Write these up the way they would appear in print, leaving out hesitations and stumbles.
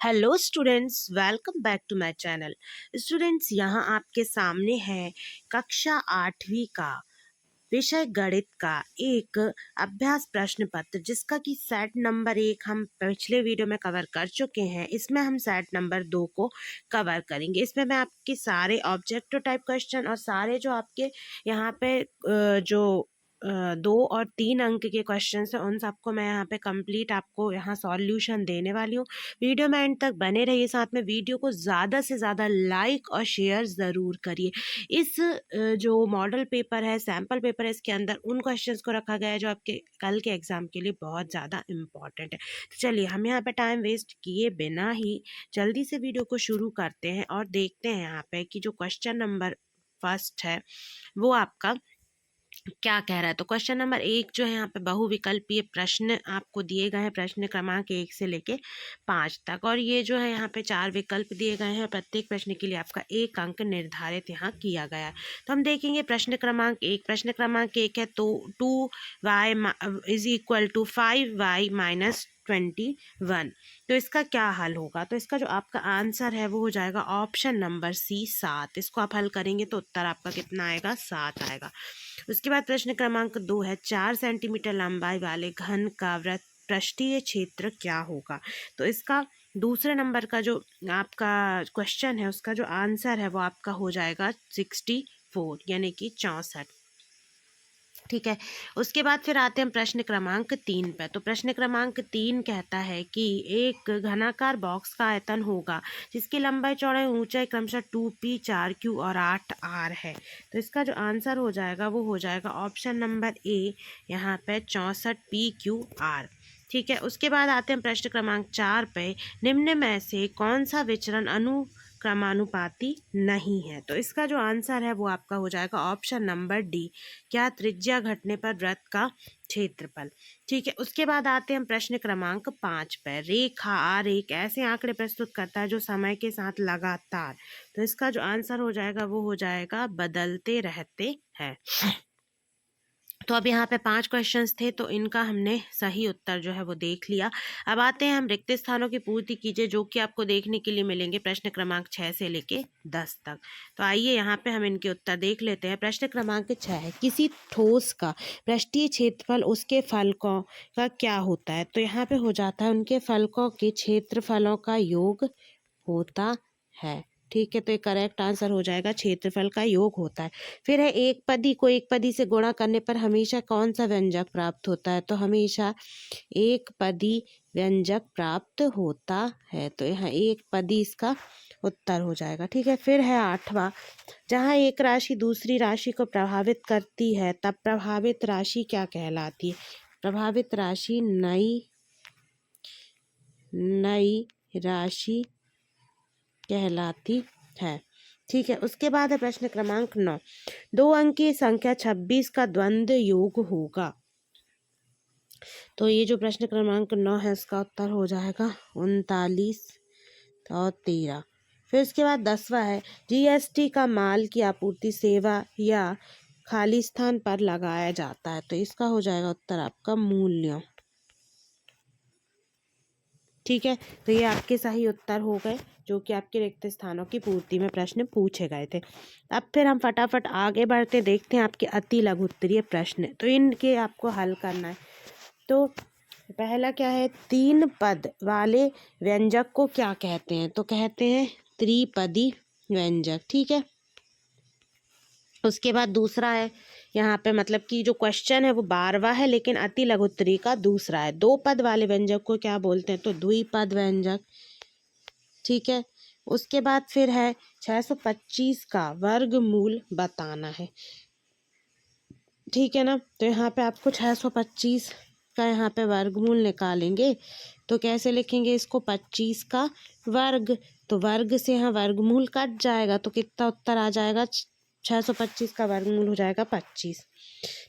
Hello students, welcome back to my channel. Students, यहाँ आपके सामने है कक्षा 8वीं का विषय गणित का एक अभ्यास प्रश्न पत्र, जिसका कि सेट नंबर 1 हम पिछले वीडियो में कवर कर चुके हैं। इसमें हम सेट नंबर 2 को कवर करेंगे। इसमें मैं आपके सारे ऑब्जेक्टिव टाइप क्वेश्चन और सारे जो आपके यहाँ पे जो 2 और 3 अंक के क्वेश्चन हैं, उन सबको मैं यहाँ पे कंप्लीट आपको यहाँ सॉल्यूशन देने वाली हूँ। वीडियो में एंड तक बने रहिए, साथ में वीडियो को ज़्यादा से ज़्यादा लाइक और शेयर ज़रूर करिए। इस जो मॉडल पेपर है, सैम्पल पेपर है, इसके अंदर उन क्वेश्चंस को रखा गया है जो आपके कल के एग्ज़ाम के लिए बहुत ज़्यादा इम्पॉर्टेंट है। तो चलिए, हम यहाँ पे टाइम वेस्ट किए बिना ही जल्दी से वीडियो को शुरू करते हैं और देखते हैं यहाँ पे कि जो क्वेश्चन नंबर फर्स्ट है वो आपका क्या कह रहा है। तो क्वेश्चन नंबर 1 जो है यहाँ पे बहुविकल्पीय प्रश्न आपको दिए गए हैं, प्रश्न क्रमांक 1 से लेके 5 तक, और ये जो है यहाँ पे 4 विकल्प दिए गए हैं। प्रत्येक प्रश्न के लिए आपका 1 अंक निर्धारित यहाँ किया गया है। तो हम देखेंगे प्रश्न क्रमांक 1। प्रश्न क्रमांक 1 है तो 2y is equal to 5y minus 21। तो इसका क्या हल होगा? तो इसका जो आपका आंसर है वो हो जाएगा ऑप्शन नंबर सी, 7। इसको आप हल करेंगे तो उत्तर आपका कितना आएगा? 7 आएगा। उसके बाद प्रश्न क्रमांक 2 है 4 सेंटीमीटर लंबाई वाले घन का वृत्त पृष्ठीय क्षेत्र क्या होगा? तो इसका दूसरे नंबर का जो आपका क्वेश्चन है, उसका जो आंसर है वो आपका हो जाएगा 64, यानी कि 64। ठीक है। उसके बाद फिर आते हैं प्रश्न क्रमांक 3 पर। तो प्रश्न क्रमांक 3 कहता है कि एक घनाकार बॉक्स का आयतन होगा जिसकी लंबाई, चौड़ाई, ऊंचाई क्रमशः 2p, 4q और 8r है। तो इसका जो आंसर हो जाएगा वो हो जाएगा ऑप्शन नंबर ए, यहाँ पे 64pqr। ठीक है। उसके बाद आते हैं प्रश्न क्रमांक 4 पे। निम्न में से कौन सा विचरण क्रमानुपाती नहीं है? तो इसका जो आंसर है वो आपका हो जाएगा ऑप्शन नंबर डी, क्या त्रिज्या घटने पर वृत्त का क्षेत्रफल। ठीक है। उसके बाद आते हैं प्रश्न क्रमांक 5 पर। रेखा आर एक ऐसे आंकड़े प्रस्तुत करता है जो समय के साथ लगातार, तो इसका जो आंसर हो जाएगा वो हो जाएगा बदलते रहते हैं। तो अब यहाँ पे 5 क्वेश्चंस थे, तो इनका हमने सही उत्तर जो है वो देख लिया। अब आते हैं हम रिक्त स्थानों की पूर्ति कीजिए, जो कि आपको देखने के लिए मिलेंगे प्रश्न क्रमांक 6 से लेके 10 तक। तो आइए यहाँ पे हम इनके उत्तर देख लेते हैं। प्रश्न क्रमांक 6 है, किसी ठोस का पृष्ठीय क्षेत्रफल उसके फलकों का क्या होता है? तो यहाँ पे हो जाता है उनके फलकों के क्षेत्रफलों का योग होता है। ठीक है। तो ये करेक्ट आंसर हो जाएगा, क्षेत्रफल का योग होता है। फिर है, एक पदी को एक पदी से गुणा करने पर हमेशा कौन सा व्यंजक प्राप्त होता है? तो हमेशा एक पदी व्यंजक प्राप्त होता है। तो यहाँ एक पदी इसका उत्तर हो जाएगा। ठीक है। फिर है 8वां, जहाँ एक राशि दूसरी राशि को प्रभावित करती है तब प्रभावित राशि क्या कहलाती है? प्रभावित राशि नई राशि कहलाती है। ठीक है। उसके बाद है प्रश्न क्रमांक 9, 2 अंकीय संख्या 26 का द्वंद्व योग होगा। तो ये जो प्रश्न क्रमांक 9 है, इसका उत्तर हो जाएगा 39 और 13। फिर उसके बाद 10वां है, जीएसटी का माल की आपूर्ति, सेवा या खाली स्थान पर लगाया जाता है। तो इसका हो जाएगा उत्तर आपका मूल्यों। ठीक है। तो ये आपके सही उत्तर हो गए, जो कि आपके रिक्त स्थानों की पूर्ति में प्रश्न पूछे गए थे। अब फिर हम फटाफट आगे बढ़ते देखते हैं आपके अति लघु उत्तरीय प्रश्न। तो इनके आपको हल करना है। तो पहला क्या है, 3 पद वाले व्यंजक को क्या कहते हैं? तो कहते हैं त्रिपदी व्यंजक। ठीक है। उसके बाद दूसरा है, यहाँ पे मतलब कि जो क्वेश्चन है वो 12वां है, लेकिन अति लघु उत्तरीय का दूसरा है। 2 पद वाले व्यंजक को क्या बोलते हैं? तो द्विपद व्यंजक। ठीक है। उसके बाद फिर है 625 का वर्गमूल बताना है। ठीक है ना। तो यहाँ पे आपको 625 का यहाँ पे वर्गमूल निकालेंगे तो कैसे लिखेंगे इसको? 25 का वर्ग, तो वर्ग से यहाँ वर्गमूल कट जाएगा, तो कितना उत्तर आ जाएगा? 625 का वर्गमूल हो जाएगा 25।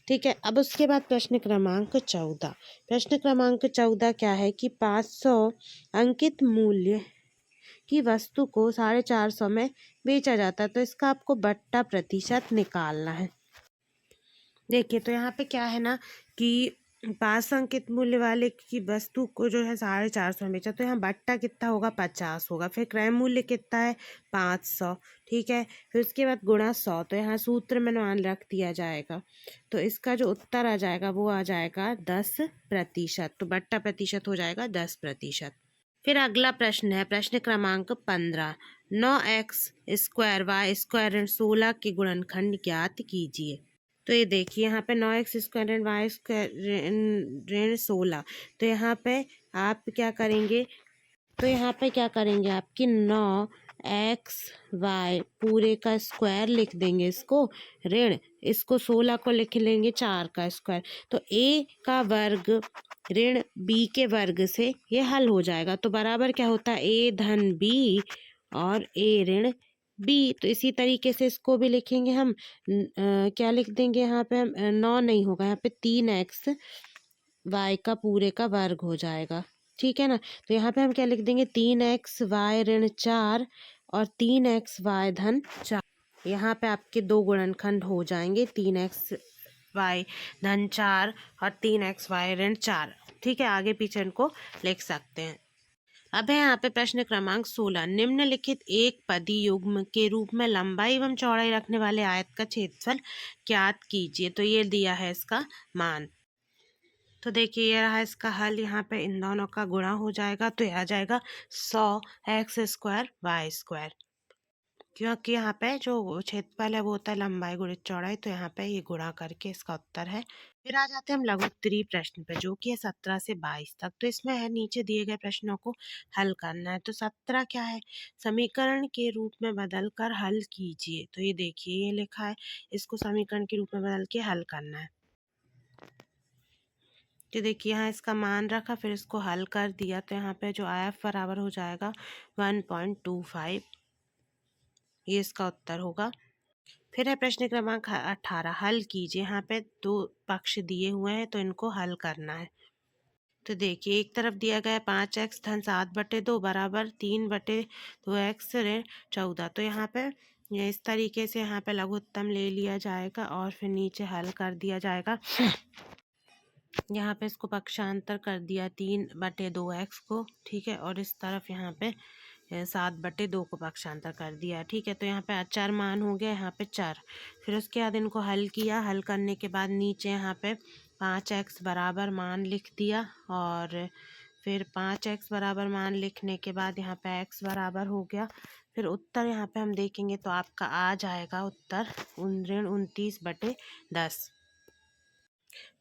ठीक है। अब उसके बाद प्रश्न क्रमांक 14। प्रश्न क्रमांक 14 क्या है कि 500 अंकित मूल्य की वस्तु को 450 में बेचा जाता है। तो इसका आपको बट्टा प्रतिशत निकालना है। देखिए, तो यहाँ पे क्या है ना कि 5 अंकित मूल्य वाले की वस्तु को जो है 450 में बेचा, तो यहाँ बट्टा कितना होगा, 50 होगा। फिर क्रय मूल्य कितना है, 500। ठीक है, फिर उसके बाद गुणा 100, तो यहाँ सूत्र में मान रख दिया जाएगा। तो इसका जो उत्तर आ जाएगा वो आ जाएगा 10%। तो बट्टा प्रतिशत हो जाएगा 10%। फिर अगला प्रश्न है प्रश्न क्रमांक 15। 9x² y² 16 के गुणनखंड ज्ञात कीजिए। तो ये देखिए यहाँ पे 9x² y² 16। तो यहाँ पे आप क्या करेंगे, आपकी 9x y पूरे का स्क्वायर लिख देंगे, इसको ऋण, इसको 16 को लिख लेंगे 4 का स्क्वायर। तो a का वर्ग ऋण b के वर्ग से ये हल हो जाएगा। तो बराबर क्या होता है, a धन b और a ऋण b। तो इसी तरीके से इसको भी लिखेंगे हम। क्या लिख देंगे यहाँ पे हम, 9 नहीं होगा, यहाँ पे 3x y का पूरे का वर्ग हो जाएगा। ठीक है ना। तो यहाँ पे हम क्या लिख देंगे, 3xy ऋण 4 और 3xy धन 4। यहाँ पे आपके दो गुणनखंड हो जाएंगे, 3xy धन 4 और 3xy ऋण 4। ठीक है, आगे पीछे इनको लिख सकते हैं। अब है यहाँ पे प्रश्न क्रमांक 16। निम्नलिखित एक पदी युग्म के रूप में लंबाई एवं चौड़ाई रखने वाले आयत का क्षेत्रफल ज्ञात कीजिए। तो ये दिया है इसका मान। तो देखिए ये रहा इसका हल, यहाँ पे इन दोनों का गुणा हो जाएगा, तो ये आ जाएगा 100x² y²। क्योंकि यहाँ पे जो क्षेत्रफल है वो होता है लंबाई गुणित चौड़ाई, तो यहाँ पे ये गुणा करके इसका उत्तर है। फिर आ जाते हैं हम लघु उत्तरीय प्रश्न पे, जो कि है 17 से 22 तक। तो इसमें है नीचे दिए गए प्रश्नों को हल करना है। तो 17 क्या है, समीकरण के रूप में बदल कर हल कीजिए। तो ये देखिए ये लिखा है, इसको समीकरण के रूप में बदल के हल करना है। तो देखिए यहाँ इसका मान रखा, फिर इसको हल कर दिया, तो यहाँ पे जो आया बराबर हो जाएगा 1.25। ये इसका उत्तर होगा। फिर है प्रश्न क्रमांक 18। हल कीजिए। यहाँ पे दो पक्ष दिए हुए हैं, तो इनको हल करना है। तो देखिए एक तरफ दिया गया 5x धन 7/2 बराबर 3/2x ऋण 14। तो यहाँ पे ये इस तरीके से यहाँ पे लघुत्तम ले लिया जाएगा और फिर नीचे हल कर दिया जाएगा। यहाँ पे इसको पक्षांतर कर दिया 3/2x को। ठीक है, और इस तरफ यहाँ पे 7/2 को पक्षांतर कर दिया। ठीक है, तो यहाँ पे अचर मान हो गया, यहाँ पे चर। फिर उसके बाद इनको हल किया। हल करने के बाद नीचे यहाँ पे 5x बराबर मान लिख दिया, और फिर 5x बराबर मान लिखने के बाद यहाँ पे x बराबर हो गया। फिर उत्तर यहाँ पे हम देखेंगे तो आपका आ जाएगा उत्तर ऋण 29/10।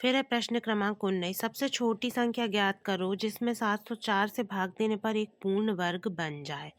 फिर है प्रश्न क्रमांक 19। सबसे छोटी संख्या ज्ञात करो जिसमें 704 से भाग देने पर एक पूर्ण वर्ग बन जाए।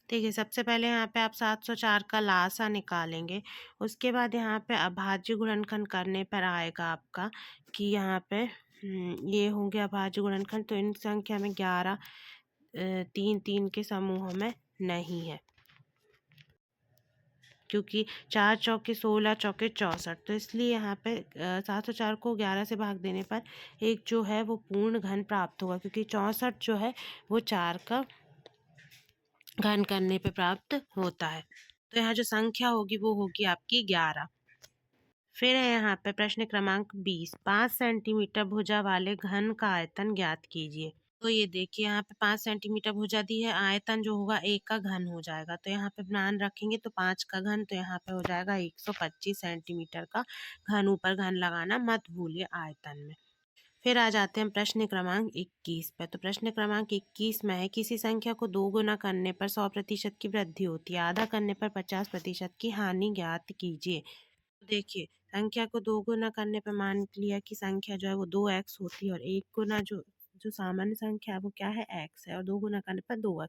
ठीक है, सबसे पहले यहाँ पे आप 704 का लासा निकालेंगे। उसके बाद यहाँ पे अभाज्य गुणनखंड करने पर आएगा आपका कि यहाँ पे ये होंगे अभाज्य गुणनखंड। तो इन संख्या में 11 3 3 के समूहों में नहीं है, क्योंकि 4 चौके 16 चौके 64। तो इसलिए यहाँ पे 704 को 11 से भाग देने पर एक जो है वो पूर्ण घन प्राप्त होगा, क्योंकि 64 जो है वो 4 का घन करने पे प्राप्त होता है। तो यहाँ जो संख्या होगी वो होगी आपकी 11। फिर है यहाँ पे प्रश्न क्रमांक 20। 5 सेंटीमीटर भुजा वाले घन का आयतन ज्ञात कीजिए। तो ये देखिए यहाँ पे 5 सेंटीमीटर भुजा दी है, आयतन जो होगा 1 का घन हो जाएगा। तो यहाँ पे मान रखेंगे तो 5 का घन, तो यहाँ पे हो जाएगा 125 सेंटीमीटर का घन। ऊपर घन लगाना मत भूलिए आयतन में। फिर आ जाते हैं प्रश्न क्रमांक 21 पे। तो प्रश्न क्रमांक 21 में है, किसी संख्या को 2 गुना करने पर 100% की वृद्धि होती है, आधा करने पर 50% की हानि ज्ञात कीजिए। देखिए संख्या को 2 गुना करने पर मान लिया कि संख्या जो है वो 2x होती है, और 1 गुना जो जो सामान्य संख्या है वो क्या है, x है, और 2 गुना करने पर 2x।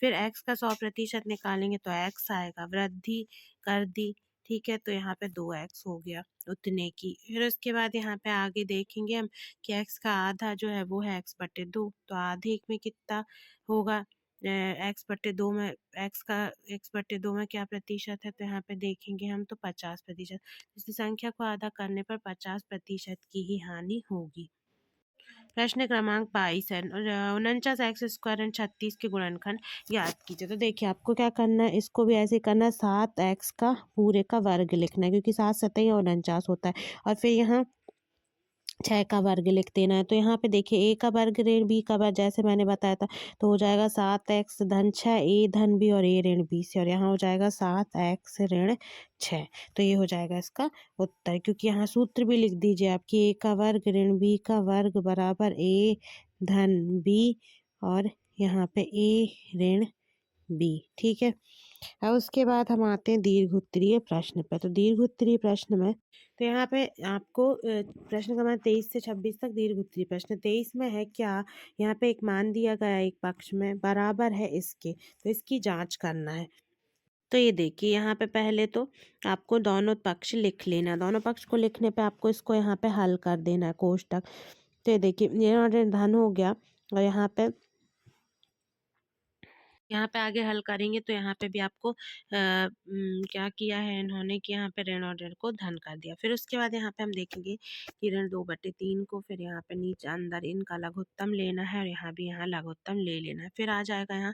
फिर x का 100% निकालेंगे तो x आएगा, वृद्धि कर दी। ठीक है, तो यहाँ पे 2x हो गया उतने की। फिर उसके बाद यहाँ पे आगे देखेंगे हम कि x का आधा जो है वो है x/2। तो आधे में कितना होगा, x/2 में x/2 में क्या प्रतिशत है, तो यहाँ पे देखेंगे हम तो 50%। इस संख्या को आधा करने पर 50% की ही हानि होगी। प्रश्न क्रमांक 22 है, 49x² 36 के गुणनखंड याद कीजिए। तो देखिए आपको क्या करना है, इसको भी ऐसे करना है, 7x का पूरे का वर्ग लिखना है, क्योंकि 7 7 49 होता है। और फिर यहाँ 6 का वर्ग लिख देना है। तो यहाँ पे देखिए a का वर्ग ऋण b का वर्ग जैसे मैंने बताया था, तो हो जाएगा 7x धन 6 a धन b और a ऋण b से, और यहाँ हो जाएगा 7x ऋण 6। तो ये हो जाएगा इसका उत्तर, क्योंकि यहाँ सूत्र भी लिख दीजिए आप कि a का वर्ग ऋण b का वर्ग बराबर a धन b और यहाँ पे a ऋण b। ठीक है। अब उसके बाद हम आते हैं दीर्घ उत्तरीय प्रश्न पर। तो दीर्घ उत्तरीय प्रश्न में तो यहाँ पे आपको प्रश्न क्रमांक 23 से 26 तक दीर्घ उत्तरीय प्रश्न। 23 में है क्या, यहाँ पे एक मान दिया गया एक पक्ष में बराबर है इसके, तो इसकी जांच करना है। तो ये देखिए यहाँ पे पहले तो आपको दोनों पक्ष लिख लेना, दोनों पक्ष को लिखने पे आपको इसको यहाँ पे हल कर देना है कोष्टक। तो ये देखिए ये धन हो गया, और यहाँ पे आगे हल करेंगे तो यहाँ पे भी आपको क्या किया है इन्होंने कि यहाँ पे ऋण और ऋण को धन कर दिया। फिर उसके बाद यहाँ पे हम देखेंगे कि ऋण 2/3 को फिर यहाँ पे नीचे अंदर इनका लघुत्तम लेना है, और यहाँ भी यहाँ लघुत्तम ले लेना है। फिर आ जाएगा यहाँ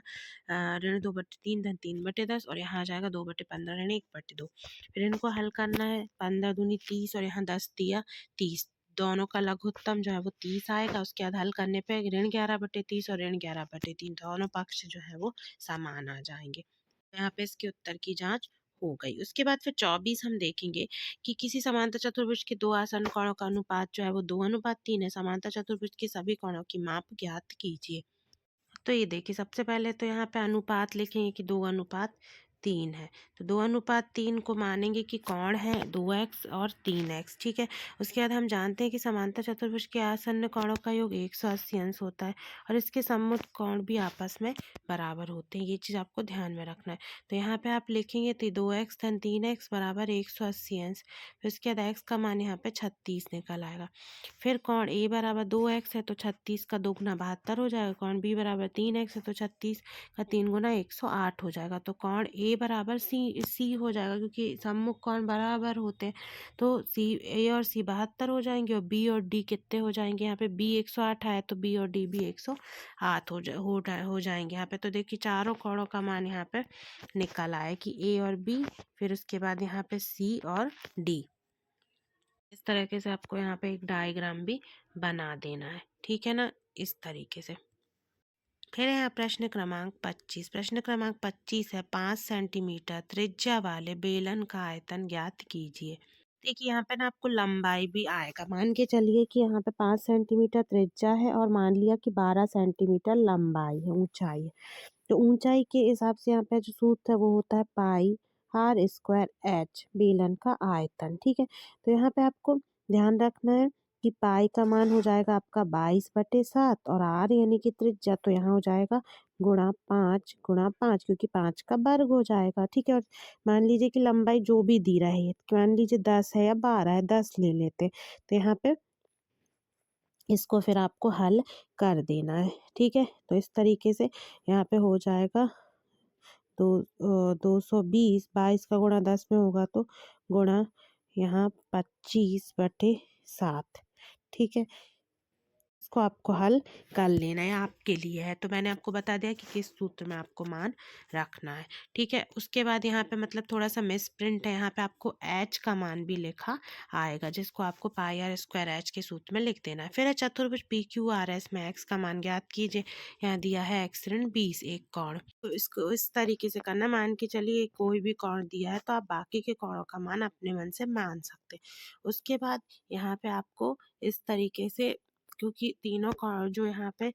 ऋण 2/3 धन 3/10, और यहाँ आ जाएगा 2/15 ऋण 1/2। फिर इनको हल करना है, 15 दूनी 30 और यहाँ 10 दिया 30, दोनों का लघुत्तम जो है वो 30 आएगा। उसके बाद हल करने पे ऋण 11/30 और ऋण 11/3 दोनों पक्ष जो है वो समान आ जाएंगे। यहाँ पे इसके उत्तर की जांच हो गई। उसके बाद फिर 24 हम देखेंगे कि किसी समांतर चतुर्भुज के दो आसन्न कोणों का अनुपात जो है वो 2:3 है। समांतर चतुर्भुज के सभी कोणों की माप ज्ञात कीजिए। तो ये देखिए सबसे पहले तो यहाँ पे अनुपात लिखेंगे कि 2:3 है। तो 2:3 को मानेंगे कि कोण है 2x और 3x। ठीक है। उसके बाद हम जानते हैं कि समांतर चतुर्भुज के आसन्न कोणों का योग 180 अंश होता है, और इसके सम्मुख कोण भी आपस में बराबर होते हैं। ये चीज़ आपको ध्यान में रखना है। तो यहाँ पे आप लिखेंगे तो 2x धन 3x बराबर 180 अंश। फिर उसके बाद x का मान यहाँ पे 36 निकल आएगा। फिर कोण a बराबर 2x है तो 36 का 2 गुना 72 हो जाएगा। कोण b बराबर 3x है तो 36 का 3 गुना 108 हो जाएगा। तो कोण a बराबर c हो जाएगा, क्योंकि सम्मुख कोण बराबर होते हैं। तो a और c 72 हो जाएंगे, और b और d कितने हो जाएंगे, यहाँ पे b 108 है तो b और d भी 108 हो जाएंगे। यहाँ पे तो देखिए चारों कोणों का मान यहाँ पे निकल आए कि a और b, फिर उसके बाद यहाँ पे c और d। इस तरीके से आपको यहाँ पे एक डायग्राम भी बना देना है। ठीक है ना, इस तरीके से। फिर यहाँ प्रश्न क्रमांक 25। प्रश्न क्रमांक 25 है 5 सेंटीमीटर त्रिज्या वाले बेलन का आयतन ज्ञात कीजिए। देखिए यहाँ पे ना आपको लंबाई भी आएगा। मान के चलिए कि यहाँ पे 5 सेंटीमीटर त्रिज्या है, और मान लिया कि 12 सेंटीमीटर लंबाई है, ऊंचाई है। तो ऊंचाई के हिसाब से यहाँ पे जो सूत्र है वो होता है पाई r स्क्वायर h, बेलन का आयतन। ठीक है। तो यहाँ पे आपको ध्यान रखना है कि पाई का मान हो जाएगा आपका 22/7, और r यानी कि त्रिज्या तो यहाँ हो जाएगा गुणा 5, क्योंकि 5 का वर्ग हो जाएगा। ठीक है। और मान लीजिए कि लंबाई जो भी दी रही है, मान लीजिए 10 है या 12 है, 10 ले लेते। तो यहाँ पे इसको फिर आपको हल कर देना है। ठीक है। तो इस तरीके से यहाँ पे हो जाएगा 220, 22 का गुणा 10 में होगा तो गुणा यहाँ 25/7। ठीक है। इसको आपको हल कर लेना है, आपके लिए है। तो मैंने आपको बता दिया कि किस सूत्र में आपको मान रखना है। ठीक है। उसके बाद यहाँ पे मतलब थोड़ा सा मिस प्रिंट है, यहाँ पे आपको h का मान भी लिखा आएगा, जिसको आपको पाई r स्क्वायर h के सूत्र में लिख देना है। फिर है चतुर्भुज पी क्यू आर एस में x का मान ज्ञात कीजिए। यहाँ दिया है x ऋण 20 एक कोण। तो इसको इस तरीके से करना। मान के चलिए कोई भी कोण दिया है तो आप बाकी के कोणों का मान अपने मन से मान सकते। उसके बाद यहाँ पे आपको इस तरीके से, क्योंकि तीनों कोण जो यहाँ पे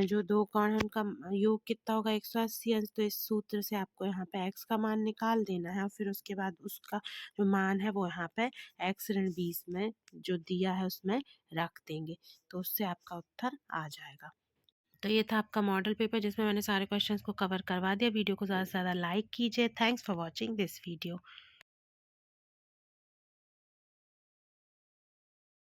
जो दो कोण है उनका योग कितना होगा 180 अंश। तो इस सूत्र से आपको यहाँ पे x का मान निकाल देना है, और फिर उसके बाद उसका जो मान है वो यहाँ पे x ऋण 20 में जो दिया है उसमें रख देंगे, तो उससे आपका उत्तर आ जाएगा। तो ये था आपका मॉडल पेपर, जिसमें मैंने सारे क्वेश्चंस को कवर करवा दिया। वीडियो को ज़्यादा से ज़्यादा लाइक कीजिए। Thanks for watching this video.